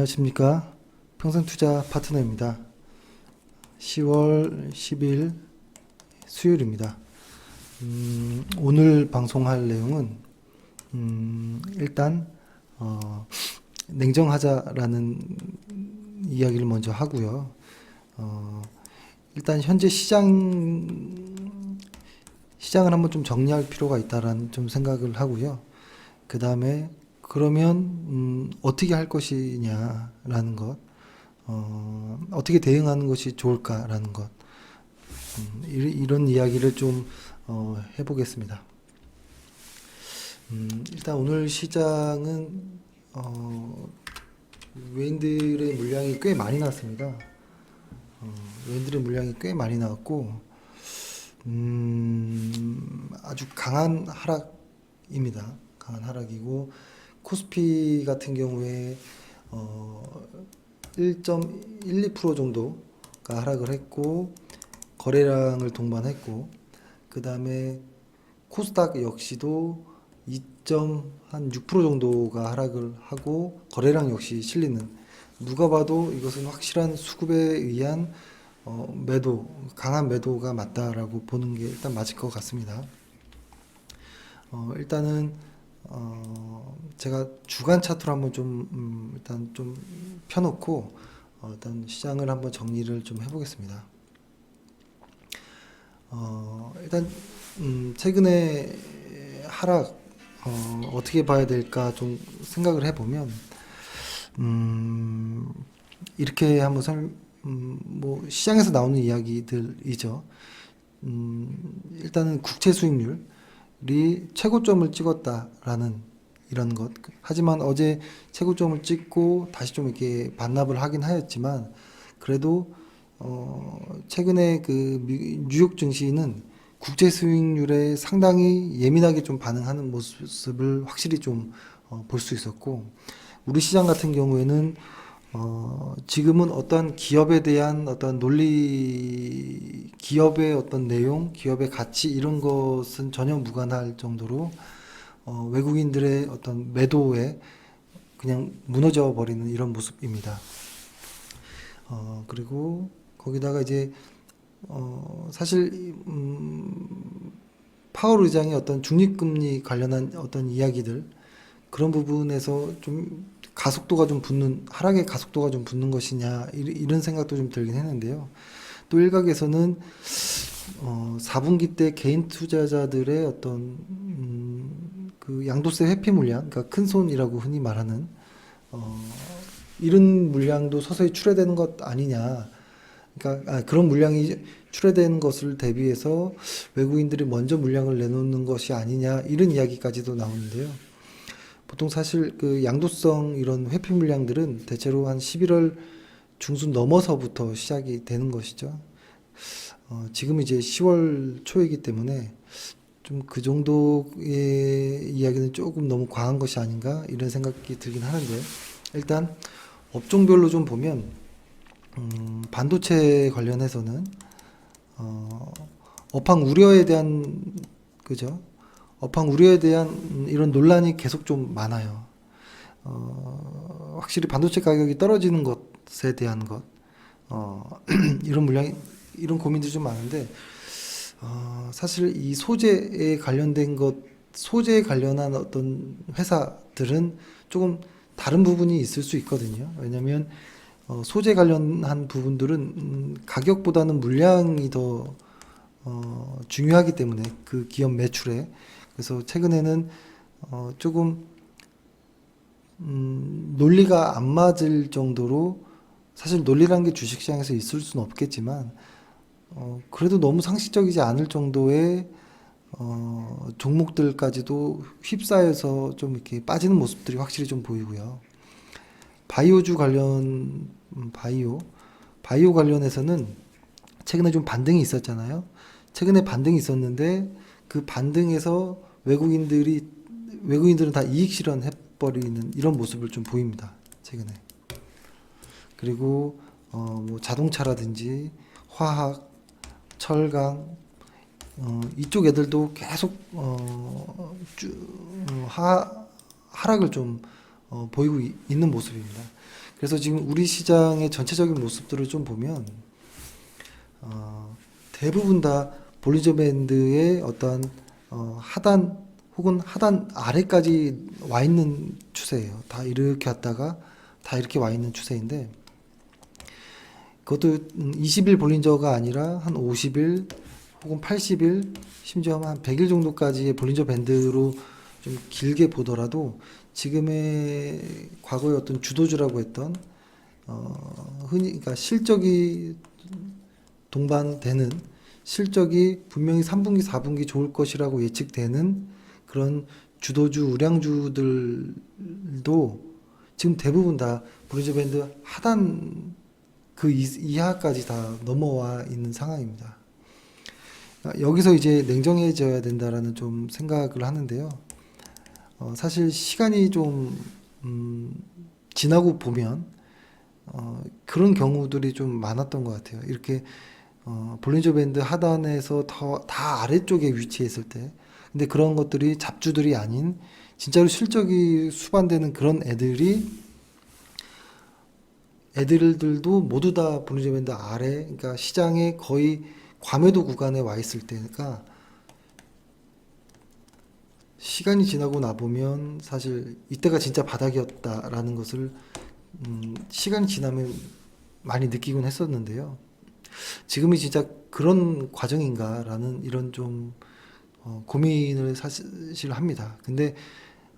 안녕하십니까. 평생투자 파트너입니다. 10월 10일 수요일입니다. 오늘 방송할 내용은 일단 냉정하자라는 이야기를 먼저 하고요. 일단 현재 시장을 한번 좀 정리할 필요가 있다라는 좀 생각을 하고요. 그 다음에 그러면 어떻게 할 것이냐라는 것, 어떻게 대응하는 것이 좋을까라는 것, 이런 이야기를 좀 해보겠습니다. 일단 오늘 시장은 외인들의 물량이 꽤 많이 나왔습니다. 외인들의 물량이 꽤 많이 나왔고 아주 강한 하락입니다. 강한 하락이고 코스피 같은 경우에 1.12% 정도가 하락을 했고 거래량을 동반했고 그 다음에 코스닥 역시도 2.6% 정도가 하락을 하고 거래량 역시 실리는, 누가 봐도 이것은 확실한 수급에 의한 매도, 강한 매도가 맞다라고 보는 게 일단 맞을 것 같습니다. 일단은 제가 주간 차트로 한번 좀 일단 좀 펴놓고 일단 시장을 한번 정리를 좀 해보겠습니다. 일단 최근에 하락 어떻게 봐야 될까 좀 생각을 해보면 이렇게 한번 뭐 시장에서 나오는 이야기들이죠. 일단은 국채 수익률이 최고점을 찍었다라는 이런 것. 하지만 어제 최고점을 찍고 다시 좀 이렇게 반납을 하긴 하였지만 그래도 최근에 그 뉴욕 증시는 국제 수익률에 상당히 예민하게 좀 반응하는 모습을 확실히 좀 볼 수 있었고, 우리 시장 같은 경우에는 지금은 어떤 기업에 대한 어떤 논리, 기업의 어떤 내용, 기업의 가치 이런 것은 전혀 무관할 정도로 외국인들의 어떤 매도에 그냥 무너져 버리는 이런 모습입니다. 그리고 거기다가 이제 사실 파월 의장의 어떤 중립금리 관련한 어떤 이야기들, 그런 부분에서 좀 가속도가 좀 붙는, 하락의 가속도가 좀 붙는 것이냐 이런 생각도 좀 들긴 했는데요. 또 일각에서는 4분기 때 개인 투자자들의 어떤 그 양도세 회피 물량, 그러니까 큰 손이라고 흔히 말하는 이런 물량도 서서히 출회되는 것 아니냐. 그러니까 그런 물량이 출회되는 것을 대비해서 외국인들이 먼저 물량을 내놓는 것이 아니냐 이런 이야기까지도 나오는데요. 보통 사실 그 양도성 이런 회피 물량들은 대체로 한 11월 중순 넘어서부터 시작이 되는 것이죠. 지금 이제 10월 초이기 때문에 좀 그 정도의 이야기는 조금 너무 과한 것이 아닌가 이런 생각이 들긴 하는데, 일단 업종별로 좀 보면 반도체 관련해서는 업황 우려에 대한, 그죠? 업황 우려에 대한 이런 논란이 계속 좀 많아요. 확실히 반도체 가격이 떨어지는 것에 대한 것, 이런 물량이, 이런 고민들이 좀 많은데, 사실 이 소재에 관련된 것, 소재에 관련한 어떤 회사들은 조금 다른 부분이 있을 수 있거든요. 왜냐면 소재 관련한 부분들은 가격보다는 물량이 더 중요하기 때문에 그 기업 매출에. 그래서 최근에는 조금 논리가 안 맞을 정도로, 사실 논리라는 게 주식시장에서 있을 수는 없겠지만 그래도 너무 상식적이지 않을 정도의 종목들까지도 휩싸여서 좀 이렇게 빠지는 모습들이 확실히 좀 보이고요. 바이오주 관련 바이오 관련해서는 최근에 좀 반등이 있었잖아요. 최근에 반등이 있었는데 그 반등에서 외국인들은 다 이익 실현해 버리는 이런 모습을 좀 보입니다. 최근에. 그리고 뭐 자동차라든지 화학, 철강 이쪽 애들도 계속 하락을 좀 보이고 있는 모습입니다. 그래서 지금 우리 시장의 전체적인 모습들을 좀 보면 대부분 다 볼리저 밴드의 어떠한 하단 혹은 하단 아래까지 와 있는 추세예요. 다 이렇게 왔다가 다 이렇게 와 있는 추세인데 그것도 20일 볼린저가 아니라 한 50일 혹은 80일 심지어 한 100일 정도까지의 볼린저 밴드로 좀 길게 보더라도 지금의 과거의 어떤 주도주라고 했던 흔히 그러니까 실적이 동반되는 실적이 분명히 3분기, 4분기 좋을 것이라고 예측되는 그런 주도주, 우량주들도 지금 대부분 다 볼리저 밴드 하단 그 이하까지 다 넘어와 있는 상황입니다. 여기서 이제 냉정해져야 된다라는 좀 생각을 하는데요. 사실 시간이 좀 지나고 보면 그런 경우들이 좀 많았던 것 같아요. 이렇게 볼린저 밴드 하단에서 다 아래쪽에 위치했을 때, 근데 그런 것들이 잡주들이 아닌 진짜로 실적이 수반되는 그런 애들들도 모두 다 볼린저 밴드 아래, 그러니까 시장의 거의 과매도 구간에 와 있을 때니까 시간이 지나고 나보면 사실 이때가 진짜 바닥이었다라는 것을 시간이 지나면 많이 느끼곤 했었는데요. 지금이 진짜 그런 과정인가라는 이런 좀 고민을 사실 합니다. 근데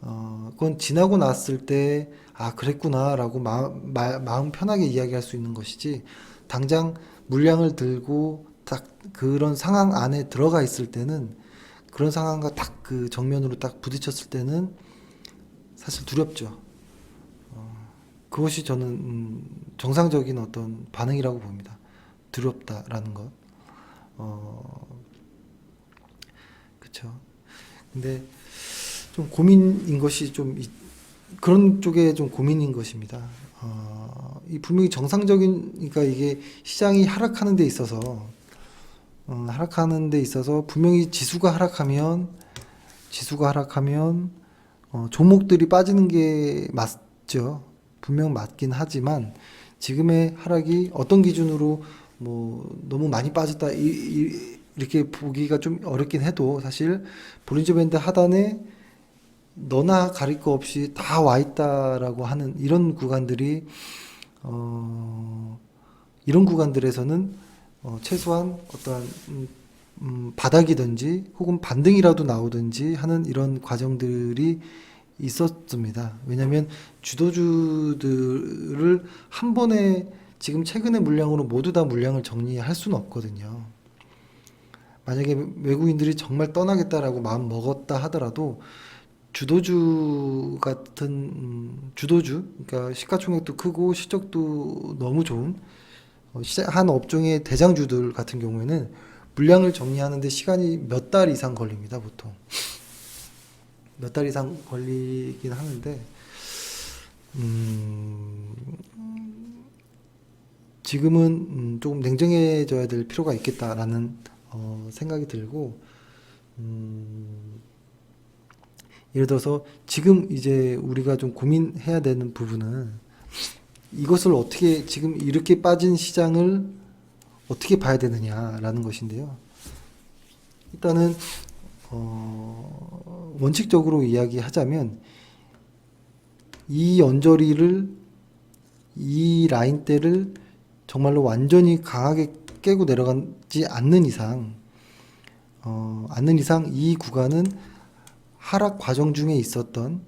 그건 지나고 났을 때 아 그랬구나라고 마음 편하게 이야기할 수 있는 것이지 당장 물량을 들고 딱 그런 상황 안에 들어가 있을 때는 그런 상황과 딱 그 정면으로 딱 부딪혔을 때는 사실 두렵죠. 그것이 저는 정상적인 어떤 반응이라고 봅니다. 두렵다라는 것. 그렇죠. 근데 좀 고민인 것이 좀 그런 쪽에 좀 고민인 것입니다. 이 분명히 정상적인 그러니까 이게 시장이 하락하는 데 있어서 분명히 지수가 하락하면 종목들이 빠지는 게 맞죠. 분명 맞긴 하지만 지금의 하락이 어떤 기준으로 뭐 너무 많이 빠졌다 이렇게 보기가 좀 어렵긴 해도 사실 볼린저 밴드 하단에 너나 가릴 거 없이 다 와 있다라고 하는 이런 구간들에서는 최소한 어떠한 바닥이든지 혹은 반등이라도 나오든지 하는 이런 과정들이 있었습니다. 왜냐하면 주도주들을 한 번에 지금 최근의 물량으로 모두 다 물량을 정리할 수는 없거든요. 만약에 외국인들이 정말 떠나겠다라고 마음 먹었다 하더라도 주도주 같은 주도주, 그러니까 시가총액도 크고 실적도 너무 좋은 한 업종의 대장주들 같은 경우에는 물량을 정리하는데 시간이 몇 달 이상 걸립니다, 보통. 몇 달 이상 걸리긴 하는데, 지금은 조금 냉정해져야 될 필요가 있겠다라는 생각이 들고, 예를 들어서 지금 이제 우리가 좀 고민해야 되는 부분은 이것을 어떻게 지금 이렇게 빠진 시장을 어떻게 봐야 되느냐라는 것인데요. 일단은 원칙적으로 이야기하자면 이 라인대를 정말로 완전히 강하게 깨고 내려가지 않는 이상 이 구간은 하락 과정 중에 있었던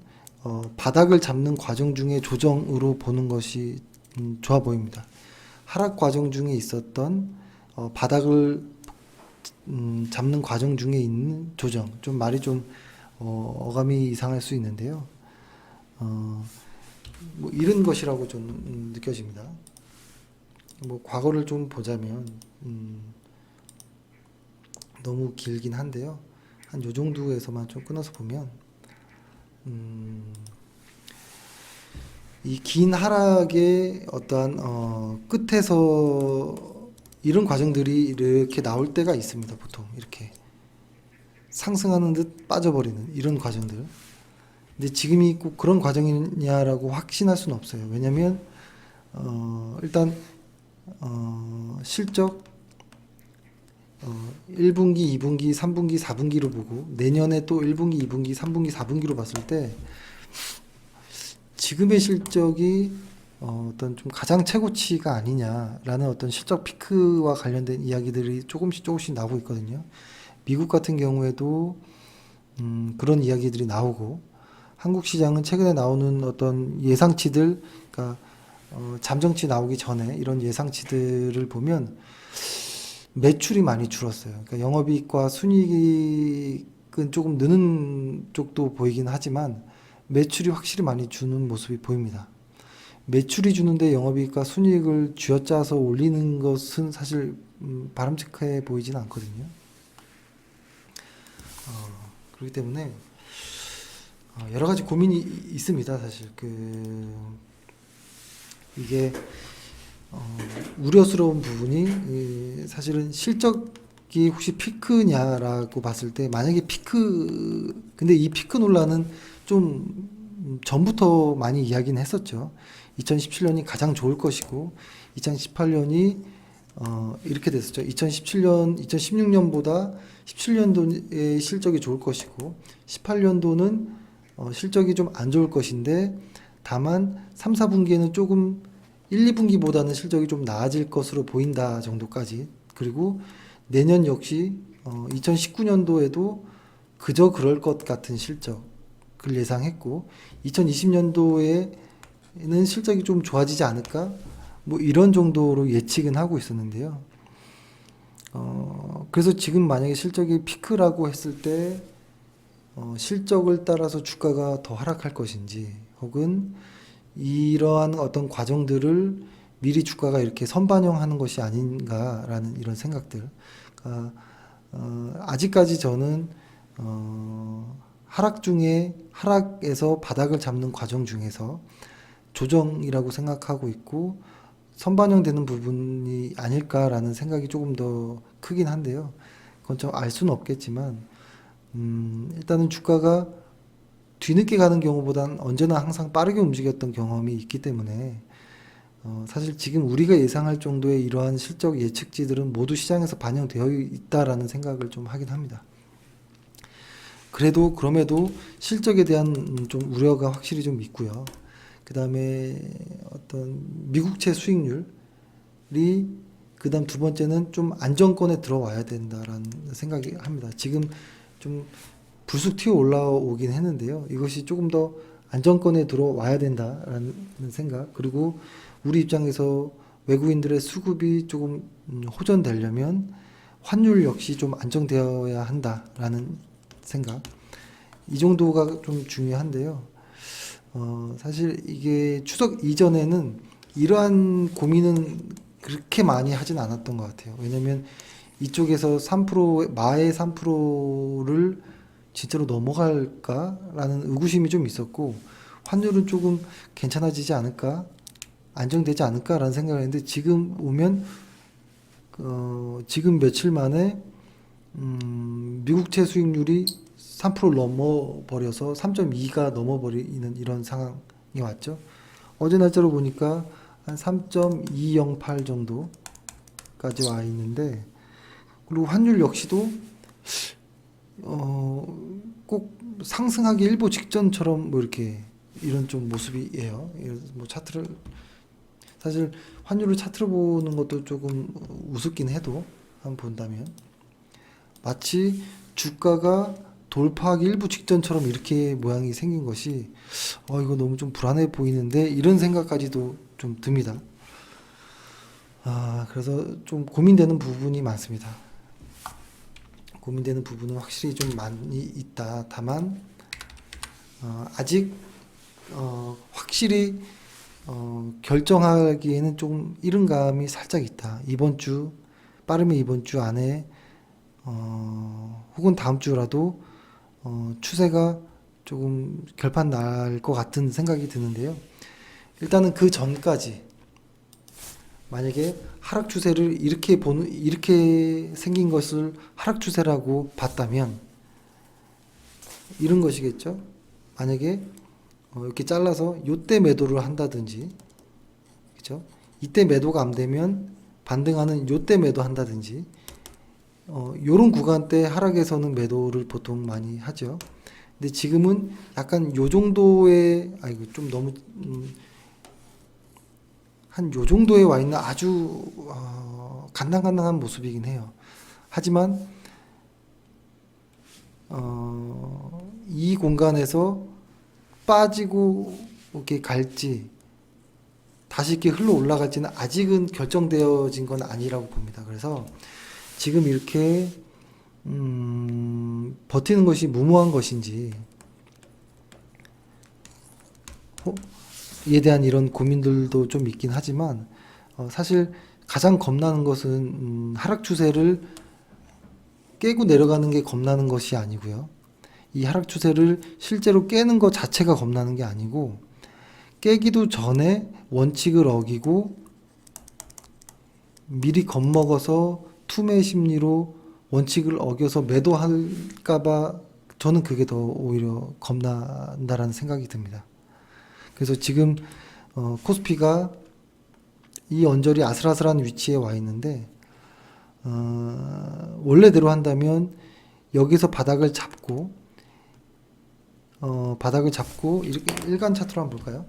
바닥을 잡는 과정 중에 조정으로 보는 것이 좋아 보입니다. 하락 과정 중에 있었던 바닥을 잡는 과정 중에 있는 조정. 좀 말이 좀 어감이 이상할 수 있는데요. 뭐 이런 것이라고 좀 느껴집니다. 뭐 과거를 좀 보자면 너무 길긴 한데요. 한 요 정도에서만 좀 끊어서 보면 이 긴 하락의 어떠한 끝에서 이런 과정들이 이렇게 나올 때가 있습니다. 보통 이렇게 상승하는 듯 빠져버리는 이런 과정들. 근데 지금이 꼭 그런 과정이냐라고 확신할 수는 없어요. 왜냐하면 일단 실적 1분기, 2분기, 3분기, 4분기로 보고 내년에 또 1분기, 2분기, 3분기, 4분기로 봤을 때 지금의 실적이 어떤 좀 가장 최고치가 아니냐라는 어떤 실적 피크와 관련된 이야기들이 조금씩 나오고 있거든요. 미국 같은 경우에도 그런 이야기들이 나오고 한국 시장은 최근에 나오는 어떤 예상치들, 그러니까 잠정치 나오기 전에 이런 예상치들을 보면 매출이 많이 줄었어요. 그러니까 영업이익과 순이익은 조금 느는 쪽도 보이긴 하지만 매출이 확실히 많이 주는 모습이 보입니다. 매출이 주는데 영업이익과 순이익을 쥐어짜서 올리는 것은 사실 바람직해 보이지는 않거든요. 그렇기 때문에 여러 가지 고민이 있습니다. 사실 이게 우려스러운 부분이 사실은 실적이 혹시 피크냐라고 봤을 때 만약에 근데 이 피크 논란은 좀 전부터 많이 이야기는 했었죠. 2017년이 가장 좋을 것이고 2018년이 이렇게 됐었죠. 2016년보다 17년도의 실적이 좋을 것이고 18년도는 실적이 좀 안 좋을 것인데 다만 3, 4분기에는 조금 1, 2분기보다는 실적이 좀 나아질 것으로 보인다 정도까지. 그리고 내년 역시 2019년도에도 그저 그럴 것 같은 실적을 예상했고 2020년도에는 실적이 좀 좋아지지 않을까? 뭐 이런 정도로 예측은 하고 있었는데요. 그래서 지금 만약에 실적이 피크라고 했을 때 실적을 따라서 주가가 더 하락할 것인지 혹은 이러한 어떤 과정들을 미리 주가가 이렇게 선반영하는 것이 아닌가라는 이런 생각들. 아직까지 저는 하락에서 바닥을 잡는 과정 중에서 조정이라고 생각하고 있고 선반영되는 부분이 아닐까라는 생각이 조금 더 크긴 한데요. 그건 좀 알 수는 없겠지만 일단은 주가가 뒤늦게 가는 경우보단 언제나 항상 빠르게 움직였던 경험이 있기 때문에 사실 지금 우리가 예상할 정도의 이러한 실적 예측치들은 모두 시장에서 반영되어 있다라는 생각을 좀 하긴 합니다. 그럼에도 실적에 대한 좀 우려가 확실히 좀 있고요. 그 다음에 어떤 미국채 수익률이 그 다음 두 번째는 좀 안정권에 들어와야 된다라는 생각이 합니다. 지금 좀 불쑥 튀어 올라오긴 했는데요. 이것이 조금 더 안정권에 들어와야 된다라는 생각. 그리고 우리 입장에서 외국인들의 수급이 조금 호전되려면 환율 역시 좀 안정되어야 한다라는 생각. 이 정도가 좀 중요한데요. 사실 이게 추석 이전에는 이러한 고민은 그렇게 많이 하진 않았던 것 같아요. 왜냐면 이쪽에서 3%, 마의 3%를 진짜로 넘어갈까라는 의구심이 좀 있었고, 환율은 조금 괜찮아지지 않을까, 안정되지 않을까라는 생각을 했는데, 지금 오면, 지금 며칠 만에, 미국채 수익률이 3%를 넘어버려서 3.2가 넘어버리는 이런 상황이 왔죠. 어제 날짜로 보니까 한 3.208 정도까지 와 있는데, 그리고 환율 역시도 꼭 상승하기 일보 직전처럼 뭐 이렇게 이런 좀 모습이에요. 뭐 차트를 사실 환율을 차트로 보는 것도 조금 우습긴 해도 한번 본다면 마치 주가가 돌파하기 일부 직전처럼 이렇게 모양이 생긴 것이 이거 너무 좀 불안해 보이는데 이런 생각까지도 좀 듭니다. 그래서 좀 고민되는 부분이 많습니다. 고민되는 부분은 확실히 좀 많이 있다. 다만 아직 확실히 결정하기에는 좀 이른 감이 살짝 있다. 빠르면 이번 주 안에 혹은 다음 주라도 추세가 조금 결판 날 것 같은 생각이 드는데요. 일단은 그 전까지 만약에 하락 추세를 이렇게 생긴 것을 하락 추세라고 봤다면 이런 것이겠죠. 만약에 이렇게 잘라서 요때 매도를 한다든지 그죠? 이때 매도가 안 되면 반등하는 요때 매도한다든지 요런 구간대 하락에서는 매도를 보통 많이 하죠. 근데 지금은 약간 요 정도의 아이고 좀 너무 한 요 정도에 와 있는 아주 간당간당한 모습이긴 해요. 하지만 이 공간에서 빠지고 이렇게 갈지 다시 이렇게 흘러 올라갈지는 아직은 결정되어진 건 아니라고 봅니다. 그래서 지금 이렇게 버티는 것이 무모한 것인지 이에 대한 이런 고민들도 좀 있긴 하지만 사실 가장 겁나는 것은 하락 추세를 깨고 내려가는 게 겁나는 것이 아니고요. 이 하락 추세를 실제로 깨는 것 자체가 겁나는 게 아니고 깨기도 전에 원칙을 어기고 미리 겁먹어서 투매 심리로 원칙을 어겨서 매도할까봐 저는 그게 더 오히려 겁난다라는 생각이 듭니다. 그래서 지금 코스피가 이 언저리 아슬아슬한 위치에 와 있는데 원래대로 한다면 여기서 바닥을 잡고 이렇게 일간 차트로 한번 볼까요?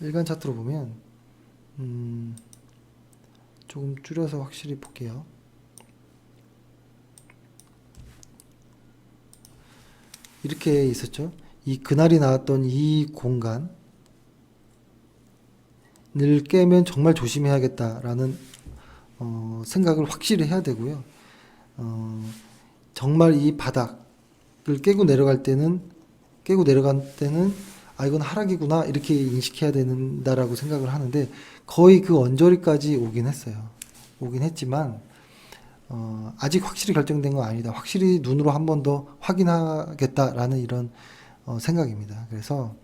일간 차트로 보면 조금 줄여서 확실히 볼게요. 이렇게 있었죠. 이 그날이 나왔던 이 공간을 깨면 정말 조심해야겠다라는 생각을 확실히 해야 되고요. 정말 이 바닥을 깨고 내려갈 때는 아 이건 하락이구나 이렇게 인식해야 된다라고 생각을 하는데 거의 그 언저리까지 오긴 했어요. 오긴 했지만 아직 확실히 결정된 건 아니다. 확실히 눈으로 한 번 더 확인하겠다라는 이런 생각입니다. 그래서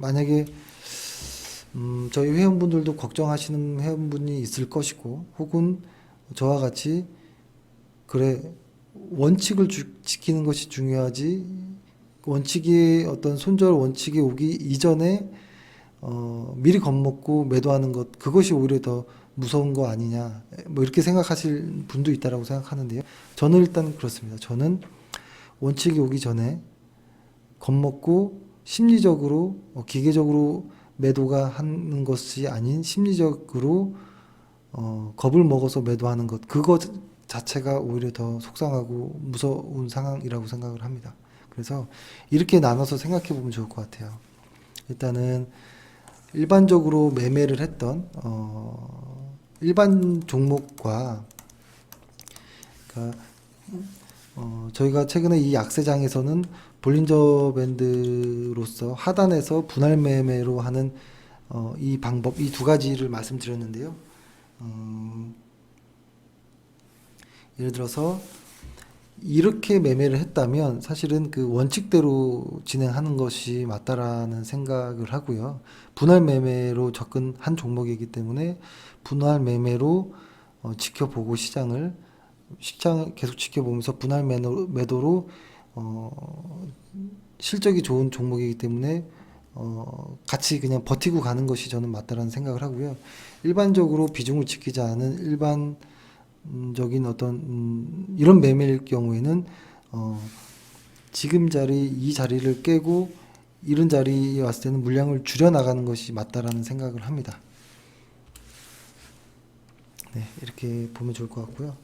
만약에 저희 회원분들도 걱정하시는 회원분이 있을 것이고 혹은 저와 같이 그래 원칙을 지키는 것이 중요하지 원칙이 어떤 손절 원칙이 오기 이전에 미리 겁먹고 매도하는 것 그것이 오히려 더 무서운 거 아니냐 뭐 이렇게 생각하실 분도 있다라고 생각하는데요. 저는 일단 그렇습니다. 저는 원칙이 오기 전에 겁먹고 심리적으로 기계적으로 매도가 하는 것이 아닌 심리적으로 겁을 먹어서 매도하는 것 그것 자체가 오히려 더 속상하고 무서운 상황이라고 생각을 합니다. 그래서 이렇게 나눠서 생각해 보면 좋을 것 같아요. 일단은 일반적으로 매매를 했던 일반 종목과 그러니까 저희가 최근에 이 약세장에서는 볼린저 밴드로서 하단에서 분할 매매로 하는 이 방법 이 두 가지를 말씀드렸는데요. 예를 들어서 이렇게 매매를 했다면 사실은 그 원칙대로 진행하는 것이 맞다라는 생각을 하고요. 분할 매매로 접근한 종목이기 때문에 분할 매매로 지켜보고 시장 계속 지켜보면서 분할 매도로 실적이 좋은 종목이기 때문에 같이 그냥 버티고 가는 것이 저는 맞다라는 생각을 하고요. 일반적으로 비중을 지키지 않은 일반적인 어떤 이런 매매일 경우에는 지금 이 자리를 깨고 이런 자리에 왔을 때는 물량을 줄여 나가는 것이 맞다라는 생각을 합니다. 네, 이렇게 보면 좋을 것 같고요.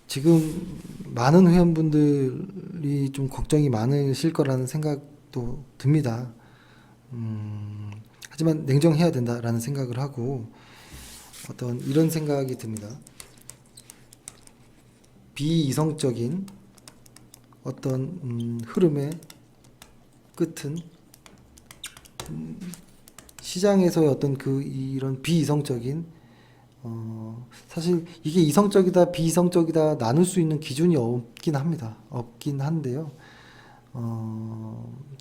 지금 많은 회원분들이 좀 걱정이 많으실 거라는 생각도 듭니다. 하지만 냉정해야 된다라는 생각을 하고 어떤 이런 생각이 듭니다. 비이성적인 어떤 흐름의 끝은 시장에서의 어떤 이런 비이성적인 사실 이게 이성적이다 비이성적이다 나눌 수 있는 기준이 없긴 합니다. 없긴 한데요.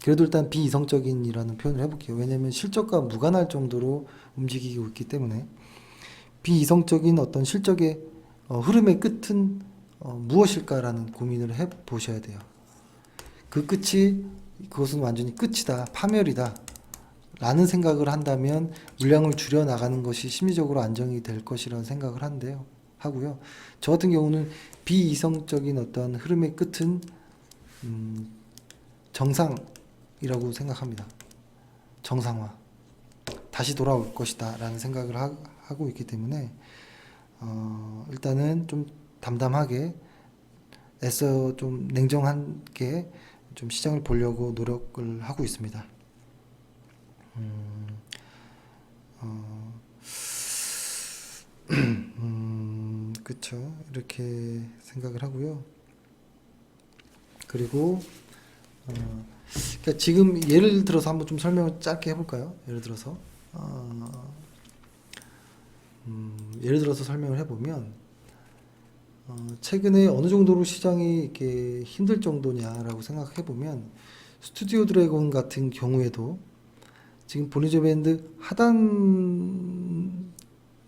그래도 일단 비이성적인이라는 표현을 해볼게요. 왜냐하면 실적과 무관할 정도로 움직이고 있기 때문에 비이성적인 어떤 실적의 흐름의 끝은 무엇일까라는 고민을 해 보셔야 돼요. 그 끝이 그것은 완전히 끝이다, 파멸이다 라는 생각을 한다면 물량을 줄여 나가는 것이 심리적으로 안정이 될 것이라는 생각을 하고요. 저 같은 경우는 비이성적인 어떤 흐름의 끝은 정상이라고 생각합니다. 정상화. 다시 돌아올 것이다 라는 생각을 하고 있기 때문에 일단은 좀 담담하게 애써 좀 냉정하게 좀 시장을 보려고 노력을 하고 있습니다. 그쵸. 이렇게 생각을 하고요. 그리고 그러니까 지금 예를 들어서 한번 좀 설명을 짧게 해볼까요? 예를 들어서 설명을 해보면 최근에 어느 정도로 시장이 이렇게 힘들 정도냐라고 생각해 보면 스튜디오 드래곤 같은 경우에도 지금 볼린저 밴드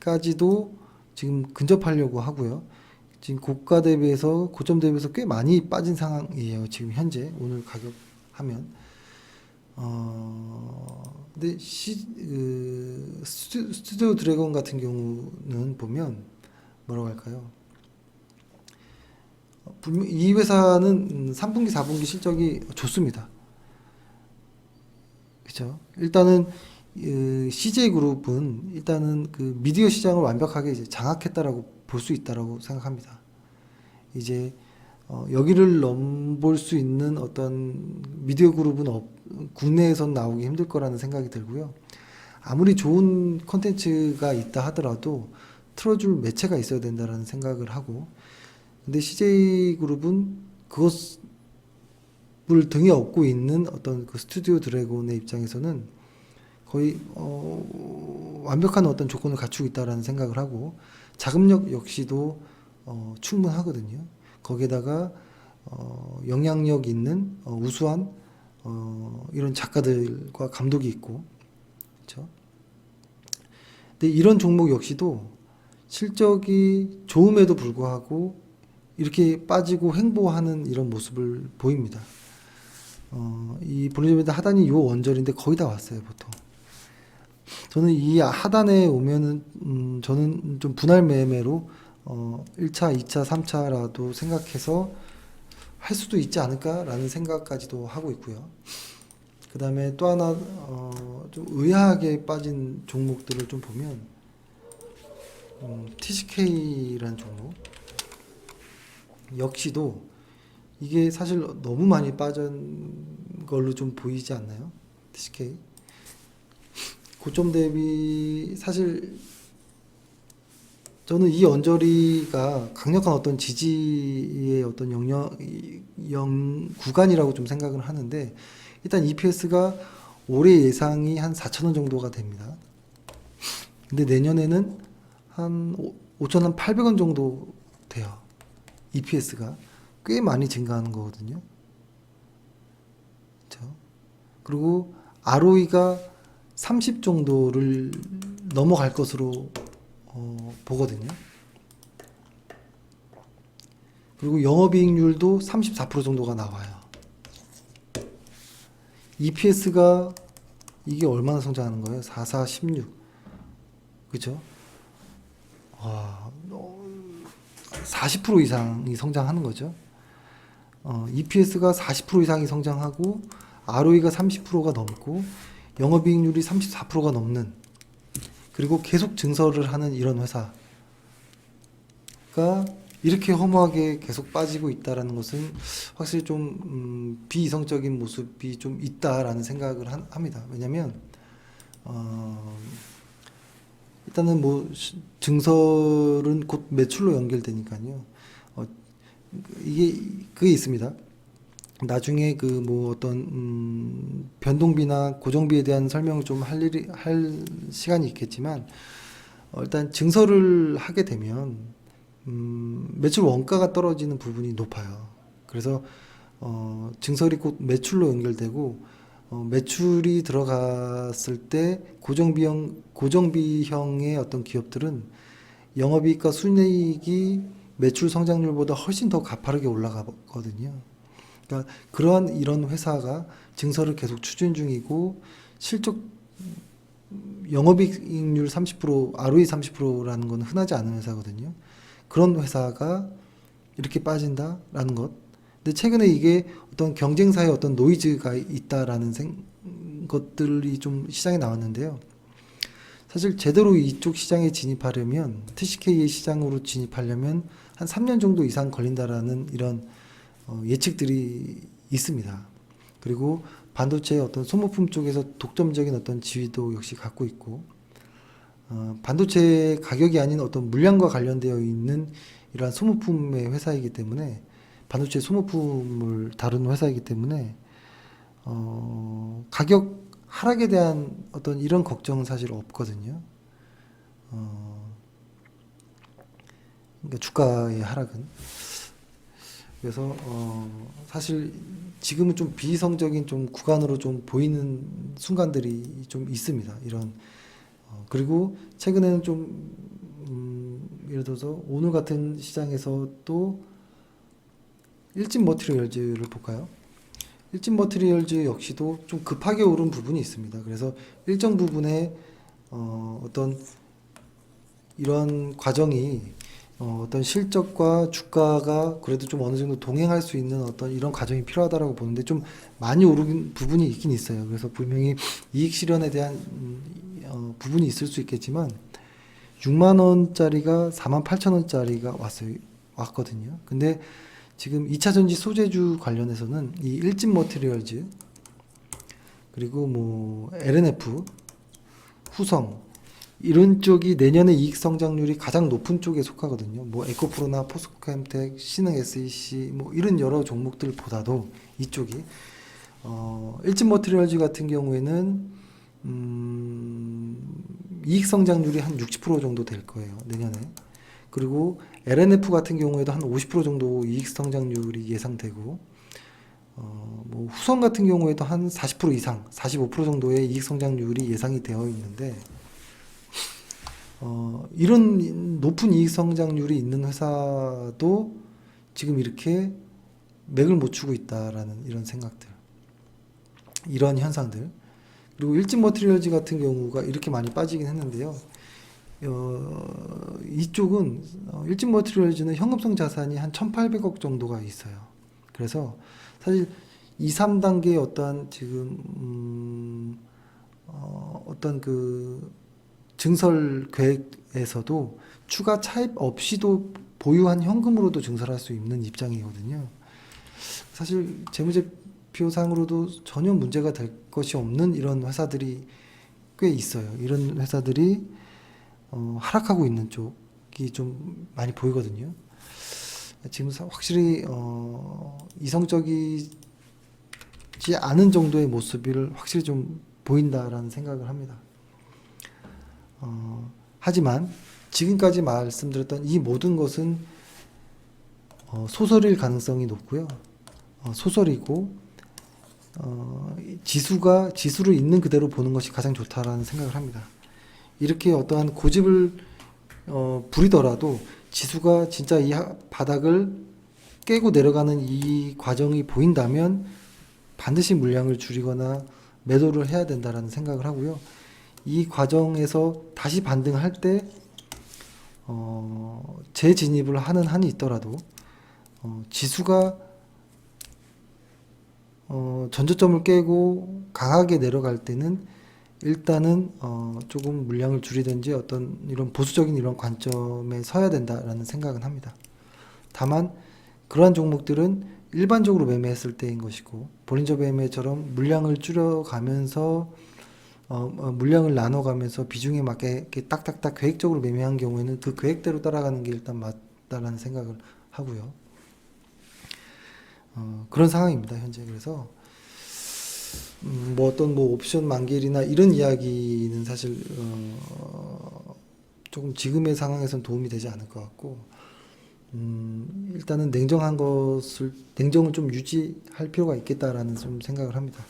하단까지도 지금 근접하려고 하고요. 지금 고가 대비해서 고점 대비해서 꽤 많이 빠진 상황이에요. 지금 현재 오늘 가격 하면 근데 스튜디오 드래곤 같은 경우는 보면 뭐라고 할까요? 이 회사는 3분기, 4분기 실적이 좋습니다. 그렇죠? 일단은 CJ그룹은 일단은 그 미디어 시장을 완벽하게 이제 장악했다라고 볼 수 있다라고 생각합니다. 이제 여기를 넘볼 수 있는 어떤 미디어 그룹은 국내에선 나오기 힘들 거라는 생각이 들고요. 아무리 좋은 컨텐츠가 있다 하더라도 틀어줄 매체가 있어야 된다라는 생각을 하고, 근데 CJ그룹은 그것을 등에 업고 있는 어떤 그 스튜디오 드래곤의 입장에서는 거의 완벽한 어떤 조건을 갖추고 있다라는 생각을 하고, 자금력 역시도 충분하거든요. 거기에다가 영향력 있는 우수한 이런 작가들과 감독이 있고, 그렇죠? 근데 이런 종목 역시도 실적이 좋음에도 불구하고 이렇게 빠지고 횡보하는 이런 모습을 보입니다. 이 볼린저 밴드 하단이 요 언저리인데 거의 다 왔어요, 보통. 저는 이 하단에 오면은 저는 좀 분할 매매로 1차, 2차, 3차라도 생각해서 할 수도 있지 않을까라는 생각까지도 하고 있고요. 그 다음에 또 하나 좀 의아하게 빠진 종목들을 좀 보면 TCK라는 종목 역시도 이게 사실 너무 많이 빠진 걸로 좀 보이지 않나요? TCK 고점 대비 사실 저는 이 언저리가 강력한 어떤 지지의 어떤 구간이라고 좀 생각을 하는데, 일단 EPS가 올해 예상이 한 4,000원 정도가 됩니다. 근데 내년에는 한 5,800원 정도 돼요. EPS가 꽤 많이 증가하는 거거든요. 그렇죠? 그리고 ROE가 30 정도를 넘어갈 것으로 보거든요. 그리고 영업이익률도 34% 정도가 나와요. EPS가 이게 얼마나 성장하는 거예요? 44, 16. 그죠? 와, 40% 이상이 성장하는 거죠. EPS가 40% 이상이 성장하고 ROE가 30%가 넘고 영업이익률이 34%가 넘는, 그리고 계속 증설을 하는 이런 회사가 이렇게 허무하게 계속 빠지고 있다라는 것은 확실히 좀 비이성적인 모습이 좀 있다라는 생각을 합니다. 왜냐하면 일단은 뭐 증설은 곧 매출로 연결되니까요. 이게 그게 있습니다. 나중에 그 뭐 어떤 변동비나 고정비에 대한 설명을 좀 할 시간이 있겠지만, 일단 증설을 하게 되면 매출 원가가 떨어지는 부분이 높아요. 그래서 증설이 곧 매출로 연결되고, 매출이 들어갔을 때 고정비형의 어떤 기업들은 영업이익과 순이익이 매출 성장률보다 훨씬 더 가파르게 올라가거든요. 그러니까 그러한 이런 회사가 증설을 계속 추진 중이고 실적 영업이익률 30%, ROE 30%라는 건 흔하지 않은 회사거든요. 그런 회사가 이렇게 빠진다라는 것. 근데 최근에 이게 어떤 경쟁사의 어떤 노이즈가 있다라는 것들이 좀 시장에 나왔는데요. 사실 제대로 이쪽 시장에 진입하려면 TCK의 시장으로 진입하려면 한 3년 정도 이상 걸린다라는 이런 예측들이 있습니다. 그리고 반도체의 어떤 소모품 쪽에서 독점적인 어떤 지위도 역시 갖고 있고 반도체 가격이 아닌 어떤 물량과 관련되어 있는 이러한 소모품의 회사이기 때문에 반도체 소모품을 다루는 회사이기 때문에 가격 하락에 대한 어떤 이런 걱정은 사실 없거든요. 그러니까 주가의 하락은. 그래서 사실 지금은 좀 비이성적인 좀 구간으로 좀 보이는 순간들이 좀 있습니다. 이런 그리고 최근에는 좀 예를 들어서 오늘 같은 시장에서 또 일진 머티리얼즈를 볼까요? 일진 머티리얼즈 역시도 좀 급하게 오른 부분이 있습니다. 그래서 일정 부분에 어떤 이런 과정이 어떤 실적과 주가가 그래도 좀 어느 정도 동행할 수 있는 어떤 이런 과정이 필요하다라고 보는데 좀 많이 오른 부분이 있긴 있어요. 그래서 분명히 이익 실현에 대한 부분이 있을 수 있겠지만 6만 원짜리가 4만 8천 원짜리가 왔거든요. 근데 지금 2차 전지 소재주 관련해서는 이 일진 머티리얼즈 그리고 뭐 LNF, 후성 이런 쪽이 내년에 이익 성장률이 가장 높은 쪽에 속하거든요. 뭐 에코프로나 포스코캠텍, 신흥 SEC 뭐 이런 여러 종목들보다도 이쪽이 일진 머티리얼즈 같은 경우에는 이익 성장률이 한 60% 정도 될 거예요. 내년에. 그리고 LNF 같은 경우에도 한 50% 정도 이익 성장률이 예상되고 뭐 후성 같은 경우에도 한 40% 이상, 45% 정도의 이익 성장률이 예상이 되어 있는데 이런 높은 이익 성장률이 있는 회사도 지금 이렇게 맥을 못 추고 있다라는 이런 생각들, 이런 현상들. 그리고 일진 머티리얼즈 같은 경우가 이렇게 많이 빠지긴 했는데요. 이쪽은 일진 머티리얼즈는 현금성 자산이 한 1,800억 정도가 있어요. 그래서 사실 2, 3단계의 어떠한 지금 어떤 그 증설 계획에서도 추가 차입 없이도 보유한 현금으로도 증설할 수 있는 입장이거든요. 사실 재무제표상으로도 전혀 문제가 될 것이 없는 이런 회사들이 꽤 있어요. 이런 회사들이 하락하고 있는 쪽이 좀 많이 보이거든요. 지금 확실히 이성적이지 않은 정도의 모습을 확실히 좀 보인다라는 생각을 합니다. 하지만 지금까지 말씀드렸던 이 모든 것은 소설일 가능성이 높고요. 소설이고 지수를 있는 그대로 보는 것이 가장 좋다라는 생각을 합니다. 이렇게 어떠한 고집을 부리더라도 지수가 진짜 이 바닥을 깨고 내려가는 이 과정이 보인다면 반드시 물량을 줄이거나 매도를 해야 된다라는 생각을 하고요. 이 과정에서 다시 반등할 때 재진입을 하는 한이 있더라도 지수가 전저점을 깨고 강하게 내려갈 때는 일단은 조금 물량을 줄이든지 어떤 이런 보수적인 이런 관점에 서야 된다라는 생각은 합니다. 다만 그러한 종목들은 일반적으로 매매했을 때인 것이고 볼린저 매매처럼 물량을 줄여가면서 물량을 나눠가면서 비중에 맞게 이렇게 딱딱딱 계획적으로 매매한 경우에는 그 계획대로 따라가는 게 일단 맞다라는 생각을 하고요. 그런 상황입니다, 현재. 그래서 뭐 어떤 뭐 옵션 만기일이나 이런 이야기는 사실 조금 지금의 상황에선 도움이 되지 않을 것 같고 일단은 냉정을 좀 유지할 필요가 있겠다라는 좀 생각을 합니다.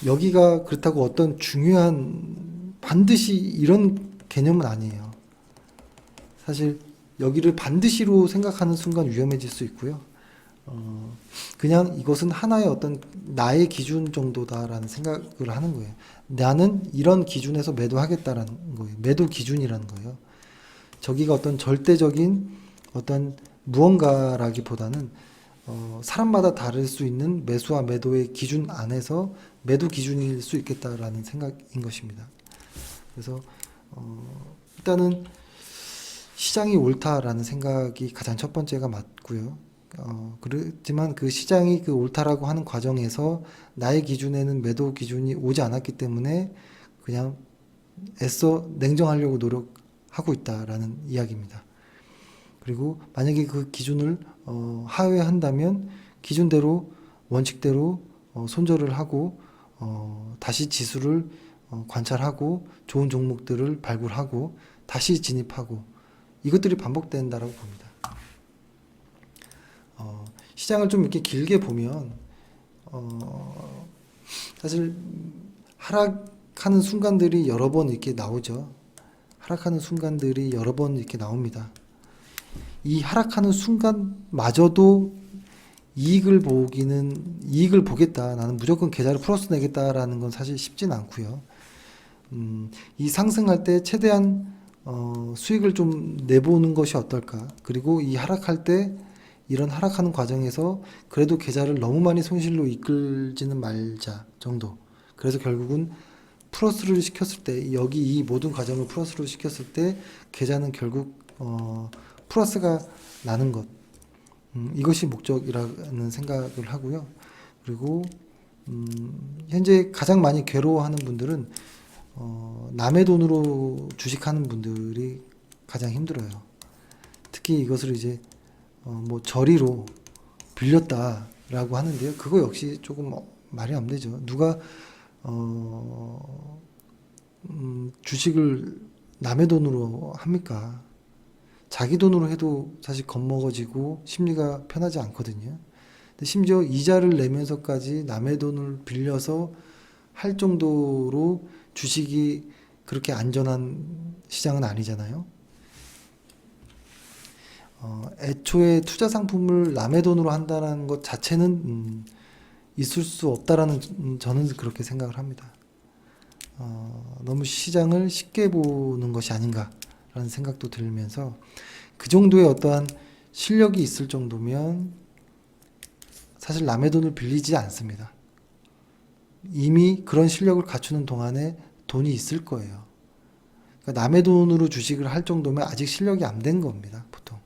여기가 그렇다고 어떤 중요한 반드시 이런 개념은 아니에요. 사실 여기를 반드시로 생각하는 순간 위험해질 수 있고요. 그냥 이것은 하나의 어떤 나의 기준 정도다라는 생각을 하는 거예요. 나는 이런 기준에서 매도하겠다라는 거예요. 매도 기준이라는 거예요. 저기가 어떤 절대적인 어떤 무언가라기보다는 사람마다 다를 수 있는 매수와 매도의 기준 안에서 매도 기준일 수 있겠다라는 생각인 것입니다. 그래서 일단은 시장이 옳다라는 생각이 가장 첫 번째가 맞고요. 그렇지만 그 시장이 그 옳다라고 하는 과정에서 나의 기준에는 매도 기준이 오지 않았기 때문에 그냥 애써 냉정하려고 노력하고 있다라는 이야기입니다. 그리고 만약에 그 기준을 하회한다면 기준대로 원칙대로 손절을 하고 다시 지수를 관찰하고 좋은 종목들을 발굴하고 다시 진입하고 이것들이 반복된다라고 봅니다. 시장을 좀 이렇게 길게 보면 사실 하락하는 순간들이 여러 번 이렇게 나오죠. 하락하는 순간들이 여러 번 이렇게 나옵니다. 이 하락하는 순간마저도 이익을 보겠다. 나는 무조건 계좌를 플러스 내겠다라는 건 사실 쉽진 않고요. 이 상승할 때 최대한 수익을 좀 내보는 것이 어떨까. 그리고 이 하락할 때 이런 하락하는 과정에서 그래도 계좌를 너무 많이 손실로 이끌지는 말자 정도. 그래서 결국은 플러스를 시켰을 때 여기 이 모든 과정을 플러스로 시켰을 때 계좌는 결국 플러스가 나는 것. 이것이 목적이라는 생각을 하고요. 그리고 현재 가장 많이 괴로워하는 분들은 남의 돈으로 주식하는 분들이 가장 힘들어요. 특히 이것을 이제 뭐 저리로 빌렸다라고 하는데요. 그거 역시 조금 말이 안 되죠. 누가 주식을 남의 돈으로 합니까? 자기 돈으로 해도 사실 겁먹어지고 심리가 편하지 않거든요. 근데 심지어 이자를 내면서까지 남의 돈을 빌려서 할 정도로 주식이 그렇게 안전한 시장은 아니잖아요. 애초에 투자 상품을 남의 돈으로 한다는 것 자체는 있을 수 없다라는 저는 그렇게 생각을 합니다. 너무 시장을 쉽게 보는 것이 아닌가라는 생각도 들면서 그 정도의 어떠한 실력이 있을 정도면 사실 남의 돈을 빌리지 않습니다. 이미 그런 실력을 갖추는 동안에 돈이 있을 거예요. 그러니까 남의 돈으로 주식을 할 정도면 아직 실력이 안 된 겁니다, 보통.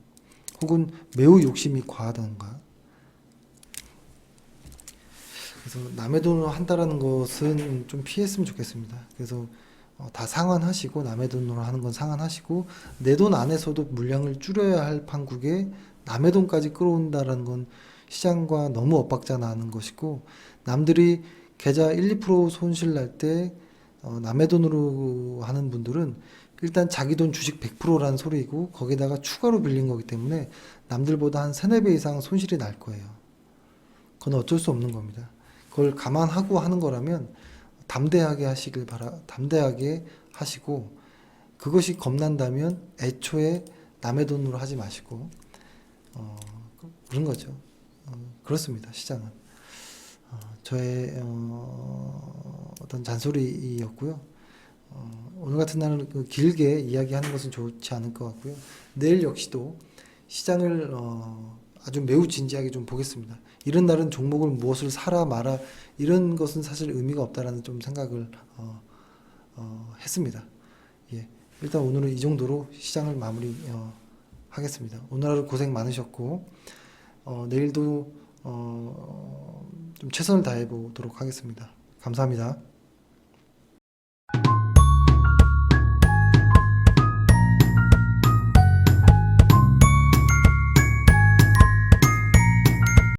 혹은 매우 욕심이 과하던가. 그래서 남의 돈으로 한다라는 것은 좀 피했으면 좋겠습니다. 그래서 다 상환하시고 남의 돈으로 하는 건 상환하시고 내 돈 안에서도 물량을 줄여야 할 판국에 남의 돈까지 끌어온다라는 건 시장과 너무 엇박자 나는 것이고 남들이 계좌 1, 2% 손실 날 때 남의 돈으로 하는 분들은 일단 자기 돈 주식 100%라는 소리이고 거기다가 추가로 빌린 거기 때문에 남들보다 한 3, 4배 이상 손실이 날 거예요. 그건 어쩔 수 없는 겁니다. 그걸 감안하고 하는 거라면 담대하게 하시고 그것이 겁난다면 애초에 남의 돈으로 하지 마시고 그런 거죠. 그렇습니다. 시장은 저의 어떤 잔소리였고요. 오늘 같은 날은 길게 이야기하는 것은 좋지 않을 것 같고요. 내일 역시도 시장을 아주 매우 진지하게 좀 보겠습니다. 이런 날은 종목을 무엇을 사라 마라 이런 것은 사실 의미가 없다라는 좀 생각을 했습니다. 예, 일단 오늘은 이 정도로 시장을 마무리 하겠습니다. 오늘 하루 고생 많으셨고 내일도 좀 최선을 다해 보도록 하겠습니다. 감사합니다.